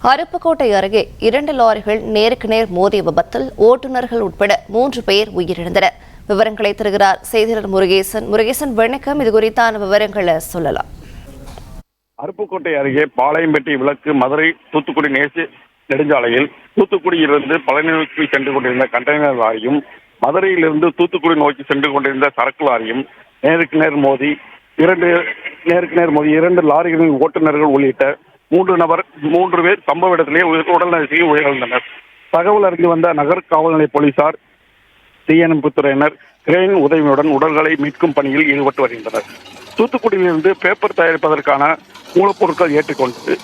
அருப்புக்கோட்டை அருகே 2 லாரிகள் நேருக்கு நேர் மோதிய விபத்தில் ஓட்டுநர்கள் உட்பட 3 பேர் உயிரிழந்தனர். விவரங்களை தருகிறார் செய்தியாளர் முருகேசன். வணக்கம். இது குறித்தான விவரங்களை சொல்லலாம். அருப்புக்கோட்டை அருகே பாளையம்பட்டி விளக்கு மதுரை தூத்துக்குடி நேசு நெடுஞ்சாலையில் தூத்துக்குடியிலிருந்து பழனி நோக்கி சென்று கொண்டிருந்த கண்டெய்னர் லாரியும் மதுரையிலிருந்து தூத்துக்குடி நோக்கி சென்று கொண்டிருந்த சரக்கு லாரியும் நேருக்கு நேர் மோதி 2 லாரிகளின் ஓட்டுநர்கள் உள்ளிட்ட 3 பேர் சம்பவ இடத்திலே உடல்நலத்தில் உயிரிழந்தனர். தகவல் அறிந்து வந்த நகர் காவல்நிலை போலீசார், தீயணைப்பு துறையினர் கிரேன் உதவியுடன் உடல்களை மீட்கும் பணியில் ஈடுபட்டு வருகின்றனர். தூத்துக்குடியிலிருந்து பேப்பர் தயாரிப்பதற்கான மூலப்பொருட்கள் ஏற்றிக்கொண்டு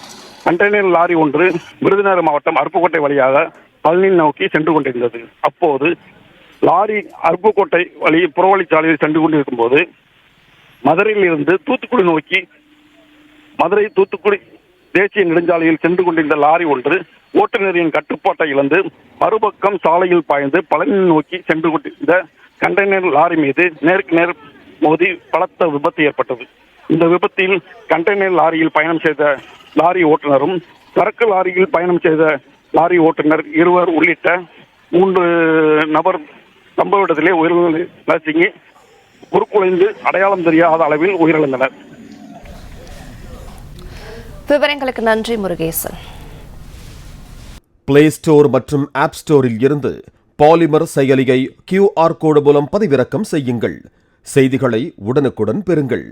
கண்டெய்னர் லாரி ஒன்று விருதுநகர் மாவட்டம் அருப்புக்கோட்டை வழியாக பழனி நோக்கி சென்று கொண்டிருந்தது. அப்போது லாரி அருப்புக்கோட்டை வழி புறவழிச்சாலையில் சென்று கொண்டிருக்கும் போது மதுரையிலிருந்து தூத்துக்குடி நோக்கி தூத்துக்குடி தேசிய நெடுஞ்சாலையில் சென்று கொண்டிருந்த லாரி ஒன்று ஓட்டுநரின் கட்டுப்பாட்டை இழந்து மறுபக்கம் சாலையில் பாய்ந்து பழனி நோக்கி சென்று கொண்டிருந்த கண்டெய்னர் லாரி மீது நேருக்கு நேர் மோதி பலத்த விபத்து ஏற்பட்டது. இந்த விபத்தில் கண்டெய்னர் லாரியில் பயணம் செய்த லாரி ஓட்டுநரும் சரக்கு லாரியில் பயணம் செய்த லாரி ஓட்டுநர் இருவர் உள்ளிட்ட 3 நபர் சம்பவ இடத்திலே உயிரிழந்து உருக்குலைந்து அடையாளம் தெரியாத அளவில் உயிரிழந்தனர். விவரங்களுக்கு நன்றி முருகேசன். பிளே ஸ்டோர் மற்றும் ஆப் ஸ்டோரில் இருந்து பாலிமர் செயலியை QR கோடு மூலம் பதிவிறக்கம் செய்யுங்கள். செய்திகளை உடனுக்குடன் பெறுங்கள்.